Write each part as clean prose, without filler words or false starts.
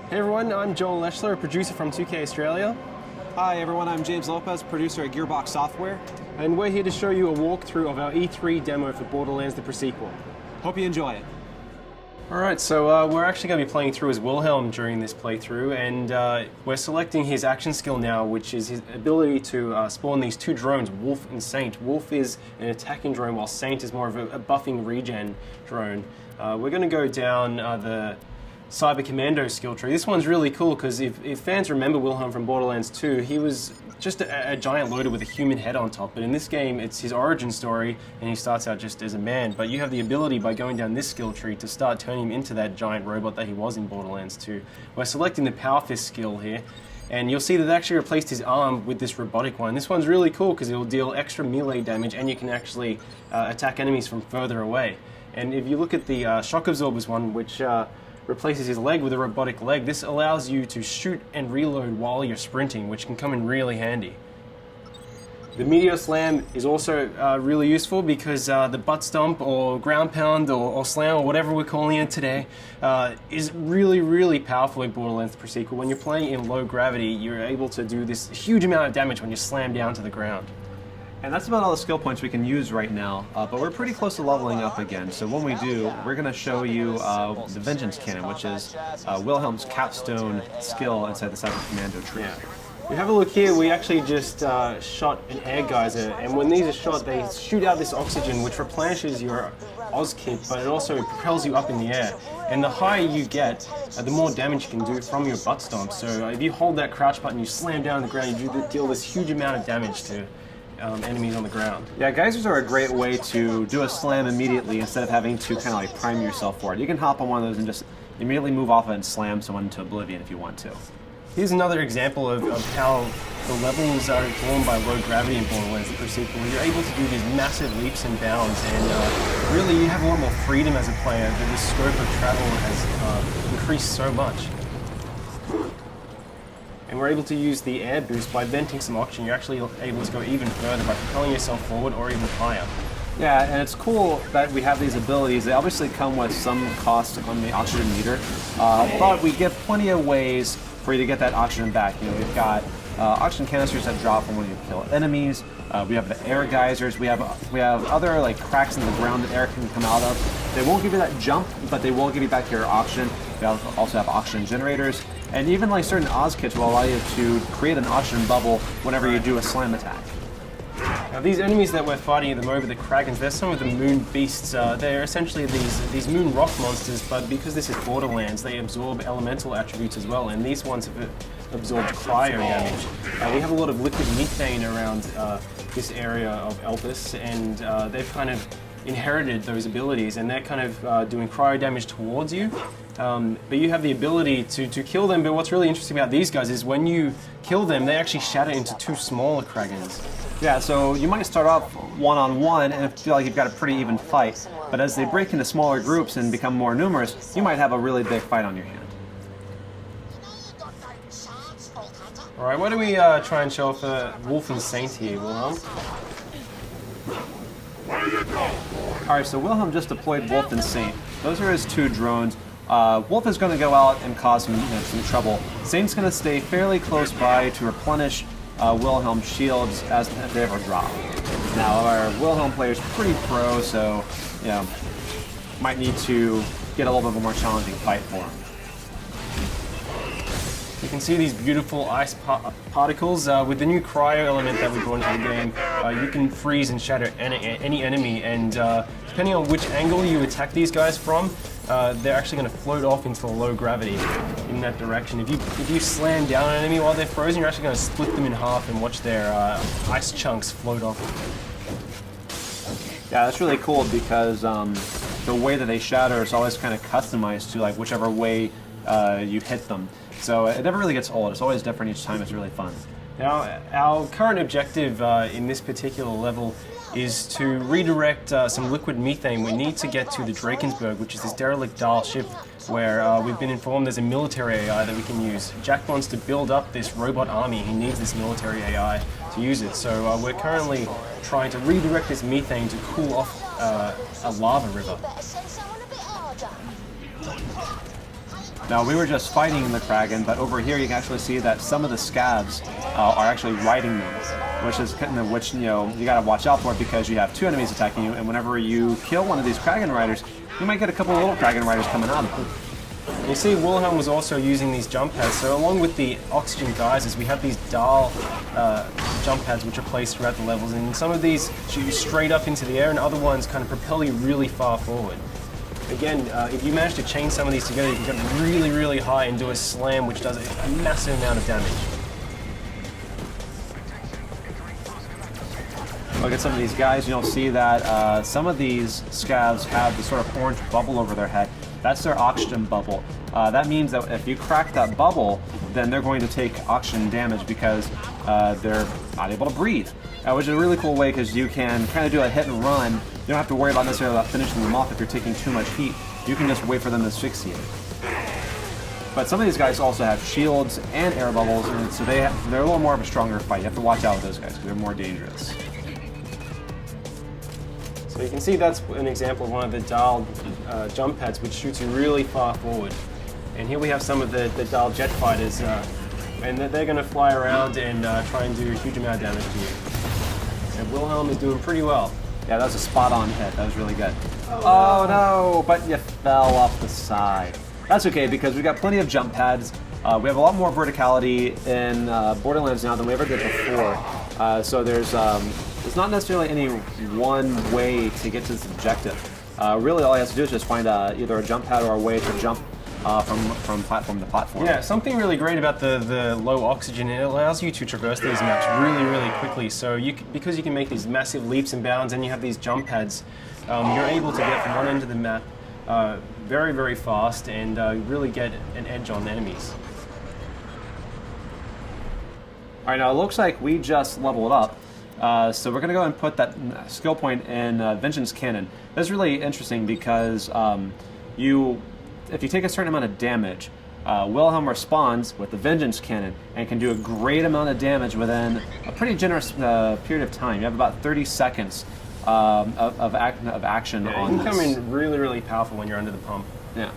Hey everyone, I'm Joel Leschler, a producer from 2K Australia. Hi everyone, I'm James Lopez, producer at Gearbox Software. And we're here to show you a walkthrough of our E3 demo for Borderlands the Pre-Sequel. Hope you enjoy it. Alright, so we're actually going to be playing through as Wilhelm during this playthrough, and we're selecting his action skill now, which is his ability to spawn these two drones, Wolf and Saint. Wolf is an attacking drone, while Saint is more of a buffing regen drone. We're going to go down the Cyber Commando skill tree. This one's really cool because if fans remember Wilhelm from Borderlands 2, he was just a giant loader with a human head on top, but in this game it's his origin story and he starts out just as a man, but you have the ability by going down this skill tree to start turning him into that giant robot that he was in Borderlands 2. We're selecting the Power Fist skill here, and you'll see that they actually replaced his arm with this robotic one. This one's really cool because it will deal extra melee damage and you can actually attack enemies from further away. And if you look at the Shock Absorbers one, which replaces his leg with a robotic leg, this allows you to shoot and reload while you're sprinting, which can come in really handy. The Meteor Slam is also really useful because the butt stomp or ground pound or slam or whatever we're calling it today is really powerful in Borderlands the Pre-Sequel. When you're playing in low gravity, you're able to do this huge amount of damage when you slam down to the ground. And that's about all the skill points we can use right now, but we're pretty close to leveling up again. So when we do, we're going to show you the Vengeance Cannon, which is Wilhelm's capstone skill inside the Cyber Commando tree. Yeah. We have a look here, we actually just shot an air geyser, and when these are shot, they shoot out this oxygen which replenishes your Oz kit, but it also propels you up in the air. And the higher you get, the more damage you can do from your butt stomp. So if you hold that crouch button, you slam down on the ground, you deal this huge amount of damage to enemies on the ground. Yeah, geysers are a great way to do a slam immediately instead of having to kind of like prime yourself for it. You can hop on one of those and just immediately move off it and slam someone into oblivion if you want to. Here's another example of how the levels are informed by low gravity in Borderlands the Pre-Sequel. You're able to do these massive leaps and bounds, and really you have a lot more freedom as a player. The scope of travel has increased so much. And we're able to use the air boost by venting some oxygen. You're actually able to go even further by propelling yourself forward or even higher. Yeah, and it's cool that we have these abilities. They obviously come with some cost on the oxygen meter, but we give plenty of ways for you to get that oxygen back. You know, we've got oxygen canisters that drop from when you kill enemies. We have the air geysers. We have other like cracks in the ground that air can come out of. They won't give you that jump, but they will give you back your oxygen. We also have oxygen generators. And even like certain Oz kits will allow you to create an oxygen bubble whenever you do a slam attack. Now these enemies that we're fighting at the moment, the Kragans, they're some of the moon beasts. They're essentially these moon rock monsters, but because this is Borderlands, they absorb elemental attributes as well, and these ones have absorbed cryo damage. We have a lot of liquid methane around this area of Elpis, and they've kind of inherited those abilities, and they're kind of doing cryo damage towards you. But you have the ability to kill them, but what's really interesting about these guys is when you kill them, they actually shatter into two smaller Kragans. Yeah, so you might start off one-on-one and feel like you've got a pretty even fight, but as they break into smaller groups and become more numerous, you might have a really big fight on your hand. Alright, why don't we try and show off Wolf and Saint here, Wilhelm? Alright, so Wilhelm just deployed Wolf and Saint. Those are his two drones. Wolf is going to go out and cause some trouble. Saint's going to stay fairly close by to replenish Wilhelm's shields as they ever drop. Now, our Wilhelm player is pretty pro, so you know, might need to get a little bit more challenging fight for him. You can see these beautiful ice particles. With the new cryo element that we brought into the game, you can freeze and shatter any enemy, and depending on which angle you attack these guys from, they're actually going to float off into the low gravity in that direction. If you slam down an enemy while they're frozen, you're actually going to split them in half and watch their ice chunks float off. Yeah, that's really cool because the way that they shatter is always kind of customized to like whichever way you hit them. So it never really gets old. It's always different each time. It's really fun. Now, our current objective in this particular level is to redirect some liquid methane. We need to get to the Drakensberg, which is this derelict Dahl ship where we've been informed there's a military AI that we can use. Jack wants to build up this robot army. He needs this military AI to use it. So we're currently trying to redirect this methane to cool off a lava river. Now, we were just fighting the Kraken, but over here you can actually see that some of the scabs are actually riding them, which you know, you gotta watch out for because you have 2 enemies attacking you, and whenever you kill one of these Kraken riders, you might get a couple of little Kraken riders coming out of them. You see, Wilhelm was also using these jump pads. So along with the oxygen geysers, we have these dial jump pads which are placed throughout the levels, and some of these shoot you straight up into the air, and other ones kind of propel you really far forward. Again, if you manage to chain some of these together, you can get really, really high and do a slam, which does a massive amount of damage. Look at some of these guys, you'll see that some of these scabs have this sort of orange bubble over their head. That's their oxygen bubble. That means that if you crack that bubble, then they're going to take oxygen damage because they're not able to breathe. Which is a really cool way because you can kind of do a hit and run. You don't have to worry about necessarily about finishing them off if you're taking too much heat. You can just wait for them to asphyxiate. But some of these guys also have shields and air bubbles, and so they're a little more of a stronger fight. You have to watch out with those guys because they're more dangerous. So you can see that's an example of one of the dial jump pads which shoots you really far forward. And here we have some of the dial jet fighters, and they're going to fly around and try and do a huge amount of damage to you. And Wilhelm is doing pretty well. Yeah, that was a spot-on hit. That was really good. Oh no, but you fell off the side. That's okay because we've got plenty of jump pads. We have a lot more verticality in Borderlands now than we ever did before. So there's not necessarily any one way to get to this objective. Really, all you have to do is just find either a jump pad or a way to jump from platform to platform. Yeah, something really great about the low oxygen, it allows you to traverse these maps really, really quickly. So because you can make these massive leaps and bounds and you have these jump pads, you're able to get from one end of the map very, very fast and really get an edge on enemies. All right, now it looks like we just leveled up. So we're going to go and put that skill point in Vengeance Cannon. That's really interesting because if you take a certain amount of damage, Wilhelm responds with the Vengeance Cannon and can do a great amount of damage within a pretty generous period of time. You have about 30 seconds of action on this. It can come in really, really powerful when you're under the pump. Yeah.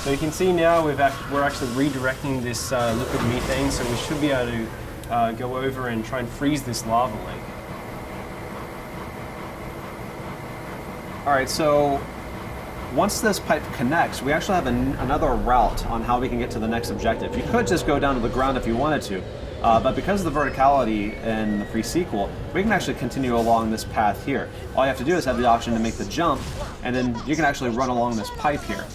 So you can see now we're actually redirecting this liquid methane, so we should be able to go over and try and freeze this lava lake. All right, so once this pipe connects, we actually have another route on how we can get to the next objective. You could just go down to the ground if you wanted to, but because of the verticality in the free sequel, we can actually continue along this path here. All you have to do is have the option to make the jump, and then you can actually run along this pipe here.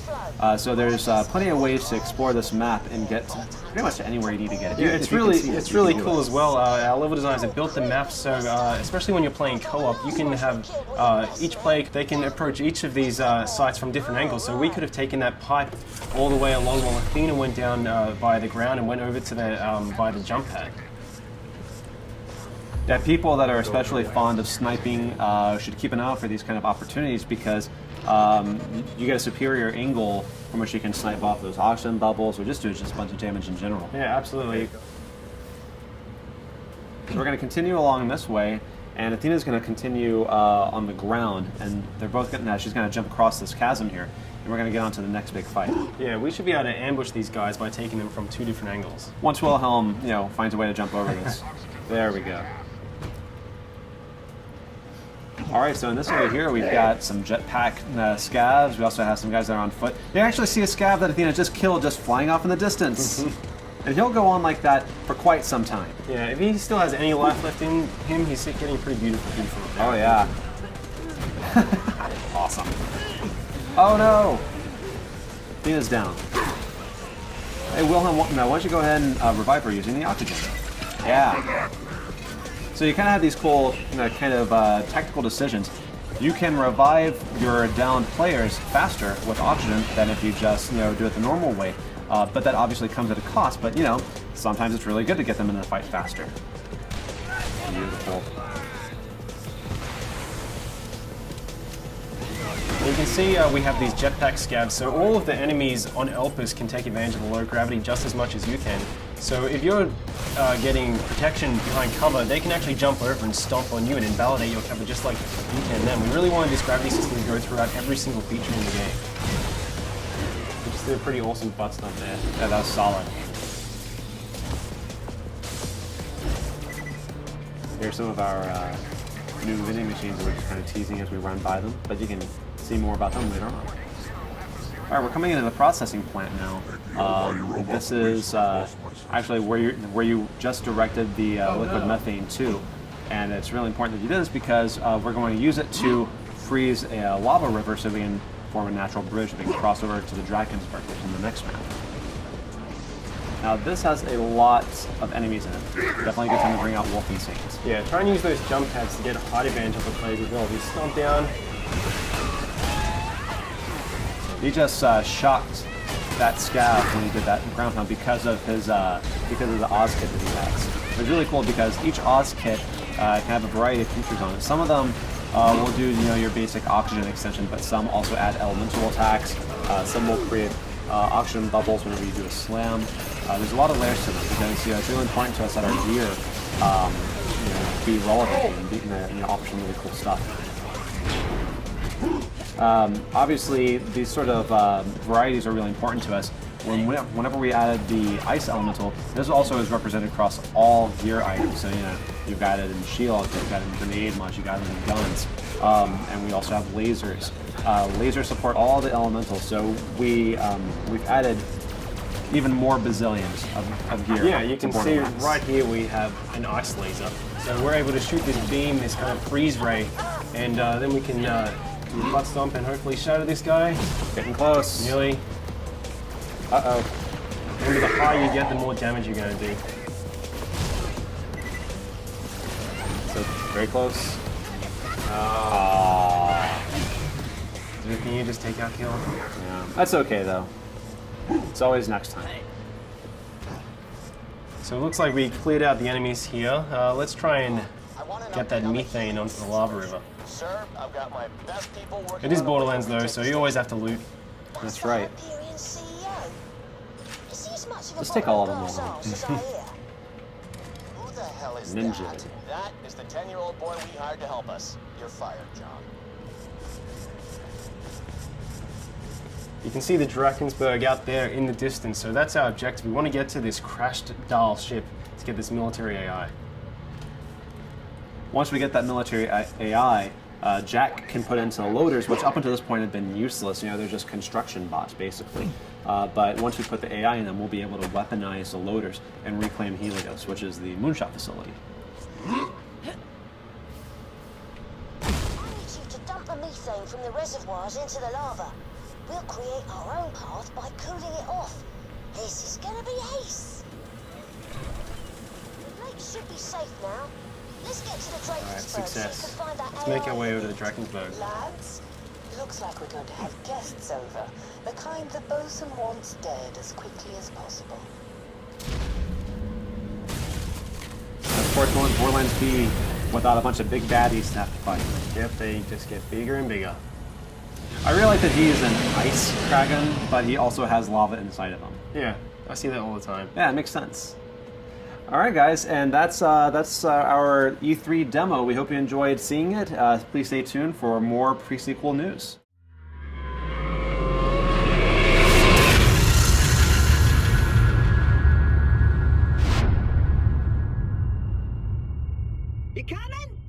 So there's plenty of ways to explore this map and get pretty much to anywhere you need to get. Yeah, it's really cool as well. Our level designers have built the map so, especially when you're playing co-op, you can have each player, they can approach each of these sites from different angles. So we could have taken that pipe all the way along while Athena went down by the ground and went over to the by the jump pad. Yeah, people that are especially fond of sniping should keep an eye out for these kind of opportunities because you get a superior angle from which you can snipe off those oxygen bubbles or just do just a bunch of damage in general. Yeah, absolutely. So we're going to continue along this way, and Athena's going to continue on the ground, and they're both getting that. She's going to jump across this chasm here, and we're going to get on to the next big fight. Yeah, we should be able to ambush these guys by taking them from 2 different angles. Once Wilhelm, finds a way to jump over this. There we go. All right, so in this area here, we've got some jetpack scavs. We also have some guys that are on foot. You actually see a scav that Athena just killed just flying off in the distance. And he'll go on like that for quite some time. Yeah, if he still has any life left in him, he's getting pretty beautiful. Oh, yeah. Awesome. Oh, no. Athena's down. Hey, Wilhelm, now why don't you go ahead and revive her using the oxygen? Yeah. So you kind of have these cool tactical decisions. You can revive your downed players faster with oxygen than if you just do it the normal way. But that obviously comes at a cost. But sometimes it's really good to get them in the fight faster. Beautiful. You can see we have these jetpack scavs, so all of the enemies on Elpis can take advantage of the low gravity just as much as you can. So if you're getting protection behind cover, they can actually jump over and stomp on you and invalidate your cover just like you can them. We really wanted this gravity system to go throughout every single feature in the game. just did a pretty awesome butt stump there. Yeah, that was solid. Here's some of our new vending machines that we're just kind of teasing as we run by them, but you can see more about them later on. All right, we're coming into the processing plant now. This is actually where you just directed the liquid methane to, and it's really important that you do this because we're going to use it to freeze a lava river so we can form a natural bridge that we can cross over to the Drakensberg in the next map. Now this has a lot of enemies in it. Definitely a good time to bring out Wolf and Saint. Yeah, try and use those jump pads to get a height advantage of the plays as well. If you stomp down. He just shocked that scav when he did that ground pound because of the Oz kit that he has. It's really cool because each Oz kit can have a variety of features on it. Some of them will do your basic oxygen extension, but some also add elemental attacks. Some will create oxygen bubbles whenever you do a slam. There's a lot of layers to them because it's really important to us that our gear be relevant and offer some really cool stuff. Obviously, these sort of varieties are really important to us. Whenever we added the ice elemental, this also is represented across all gear items. So you've got it in shield, you've got it in grenade launch, you've got it in guns, and we also have lasers. Lasers support all the elementals, so we've added even more bazillions of gear. Yeah, you can see right here we have an ice laser. So we're able to shoot this beam, this kind of freeze ray, and then we can butt stomp and hopefully shatter this guy. Getting close. Nearly. Uh-oh. Remember, the higher you get, the more damage you're going to do. So, very close. Can you just take our kill? Yeah. That's okay, though. It's always next time. So it looks like we cleared out the enemies here. Let's try and get that methane onto the lava river. Sir, I've got my best people working. It is Borderlands though, so you always have to loot. That's right. Let's take all of them over. Who the hell is Ninja. that? That is the 10-year-old boy we hired to help us. You're fired, John. You can see the Drakensberg out there in the distance, so that's our objective. We want to get to this crashed Dahl ship to get this military AI. Once we get that military AI, Jack can put into the loaders, which up until this point have been useless. They're just construction bots, basically. But once we put the AI in them, we'll be able to weaponize the loaders and reclaim Helios, which is the moonshot facility. I need you to dump the methane from the reservoirs into the lava. We'll create our own path by cooling it off. This is gonna be ace. The lake should be safe now. Let's get to the Drakensberg. Alright, success. So you can find that Let's make our way over to the Drakensberg. Lads, looks like we're going to have guests over. The kind the bosun wants dead as quickly as possible. Of course, won't Borderlands be without a bunch of big baddies to have to fight? Yep, they just get bigger and bigger. I really like that he is an ice dragon, but he also has lava inside of him. Yeah, I see that all the time. Yeah, it makes sense. All right, guys, and that's our E3 demo. We hope you enjoyed seeing it. Please stay tuned for more pre-sequel news. You coming?